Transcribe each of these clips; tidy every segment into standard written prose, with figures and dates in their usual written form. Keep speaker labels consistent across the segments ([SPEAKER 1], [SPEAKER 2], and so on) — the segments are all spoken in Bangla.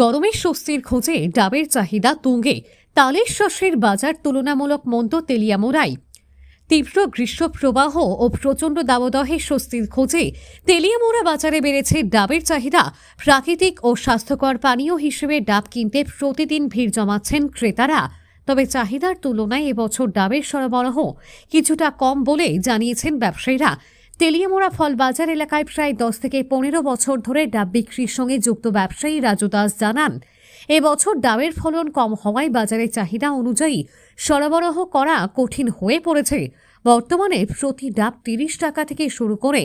[SPEAKER 1] গরমের স্বস্তির খোঁজে ডাবের চাহিদা তুঙ্গে। তালের শস্যের বাজার তুলনামূলক মন্দ তেলিয়ামুড়ায়। তীব্র গ্রীষ্মপ্রবাহ ও প্রচণ্ড দাবদাহে স্বস্তির খোঁজে তেলিয়ামুড়া বাজারে বেড়েছে ডাবের চাহিদা। প্রাকৃতিক ও স্বাস্থ্যকর পানীয় হিসেবে ডাব কিনতে প্রতিদিন ভিড় জমাচ্ছেন ক্রেতারা। তবে চাহিদার তুলনায় এবছর ডাবের সরবরাহ কিছুটা কম বলে জানিয়েছেন ব্যবসায়ীরা। তেলিয়ামুড়া ফল বাজার এলাকায় প্রায় 10 থেকে 15 বছর ধরে ডাব বিক্রির সঙ্গে যুক্ত ব্যবসায়ী রাজু দাস জানান, এবছর ডাবের ফলন কম হওয়ায় বাজারের চাহিদা অনুযায়ী সরবরাহ করা কঠিন হয়ে পড়েছে। বর্তমানে প্রতি ডাব 30 টাকা থেকে শুরু করে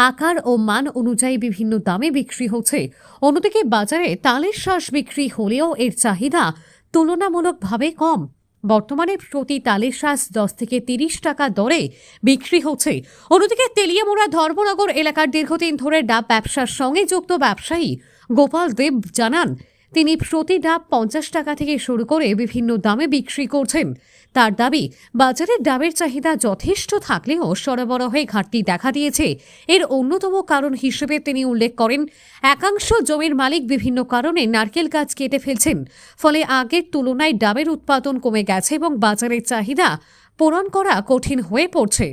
[SPEAKER 1] আকার ও মান অনুযায়ী বিভিন্ন দামে বিক্রি হচ্ছে। অন্যদিকে বাজারে তালের শাঁস বিক্রি হলেও এর চাহিদা তুলনামূলকভাবে কম। বর্তমানে প্রতি তালের শাঁস 10 থেকে 30 টাকা দরে বিক্রি হচ্ছে। অন্যদিকে তেলিয়ামুড়া ধর্মনগর এলাকার দীর্ঘদিন ধরে ডাব ব্যবসার সঙ্গে যুক্ত ব্যবসায়ী গোপাল দেব জানান, তিনি প্রতি ডাব 50 টাকা থেকে শুরু করে বিভিন্ন দামে বিক্রি করছেন। তার দাবি, বাজারে ডাবের চাহিদা যথেষ্ট থাকলেও সরবরাহে ঘাটতি দেখা দিয়েছে। এর অন্যতম কারণ হিসেবে তিনি উল্লেখ করেন, একাংশ জমির মালিক বিভিন্ন কারণে নারকেল গাছ কেটে ফেলছেন, ফলে আগের তুলনায় ডাবের উৎপাদন কমে গেছে এবং বাজারের চাহিদা পূরণ করা কঠিন হয়ে পড়ছে।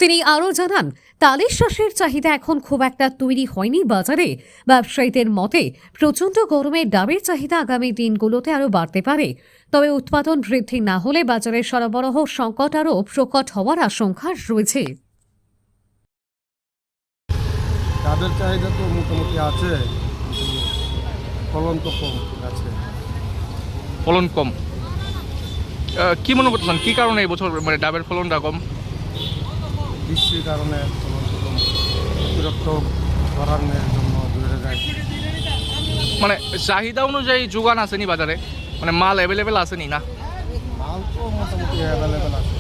[SPEAKER 1] তিনি আরও জানান, তালের শাঁসের চাহিদা এখন খুব একটা তৈরি হয়নি বাজারে। ব্যবসায়ীদের মতে প্রচণ্ড গরমে ডাবের চাহিদা আগামী দিনগুলোতে আরও বাড়তে পারে। তবে উৎপাদন বৃদ্ধি না হলে বাজারে সরবরাহ সংকট আরও প্রকট হওয়ার আশঙ্কা রয়েছে।
[SPEAKER 2] ডাবের চাহিদা তো মোটামুটি আছে, ফলন তো কম আছে।
[SPEAKER 3] ফলন কম কি মনে করতেছেন, কি কারণে এই বছর মানে ডাবের ফলনটা কম?
[SPEAKER 2] বৃষ্টির কারণে ফলন কম, অতিরিক্ত ধরনের জন্য বেড়ে যায়।
[SPEAKER 3] মানে চাহিদা অনুযায়ী যোগান আসেনি বাজারে, মানে মাল অ্যাভেলেবেল আসেনি না?
[SPEAKER 2] মাল তো মোটামুটি অ্যাভেলেবেল আছে।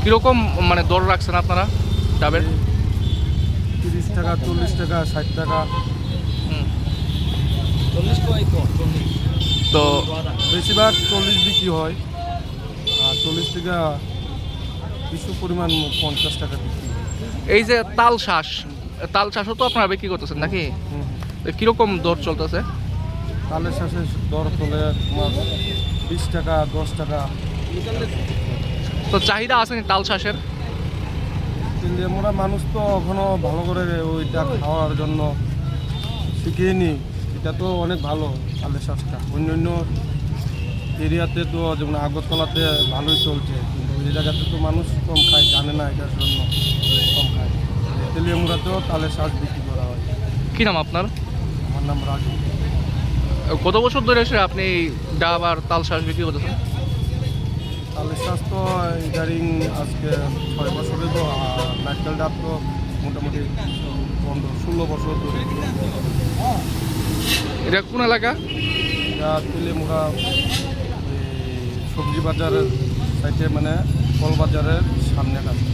[SPEAKER 3] কীরকম মানে দর রাখছেন আপনারা ডাবের?
[SPEAKER 2] 30 টাকা, 40 টাকা, 60 টাকা।
[SPEAKER 3] তো
[SPEAKER 2] বেশিরভাগ 40 বিক্রি হয়, আর 40 টাকা কিছু পরিমাণ 50 টাকা বিক্রি হয়।
[SPEAKER 3] এই যে তাল শাঁসও তো আপনারা বিক্রি করতেছেন নাকি? তো কীরকম দর চলতেছে?
[SPEAKER 2] তালের শাঁসের দর চলে তোমার 20 টাকা, 10 টাকা।
[SPEAKER 3] তো চাহিদা আসেনি তাল শাঁসের?
[SPEAKER 2] আমরা মানুষ তো এখনো ভালো করে ওইটা খাওয়ার জন্য শিখিনি। এটা তো অনেক ভালো তালের শাঁসটা। অন্য এরিয়াতে তো যেমন আগরতলাতে ভালোই চলছে, কিন্তু ওই জায়গাতে তো মানুষ কম খায়, জানে না এটার জন্য কম খায়। তেলিয়ামুড়াতেও তালের শাঁস বিক্রি করা হয়।
[SPEAKER 3] কী নাম আপনার?
[SPEAKER 2] আমার নাম রাজু।
[SPEAKER 3] কত বছর ধরে এসে আপনি ডাব আর তাল শাঁস বিক্রি করতেছেন?
[SPEAKER 2] তালের শাঁস তো ইদারিং আজকে 6 বছর হইব, আর নারকেল ডাব তো মোটামুটি 15-16 বছর ধরে।
[SPEAKER 3] এটা কোন এলাকা?
[SPEAKER 2] এটা তেলিয়ামুড়া সবজি বাজারের সাইডে, মানে ফল বাজারের সামনে কাছে।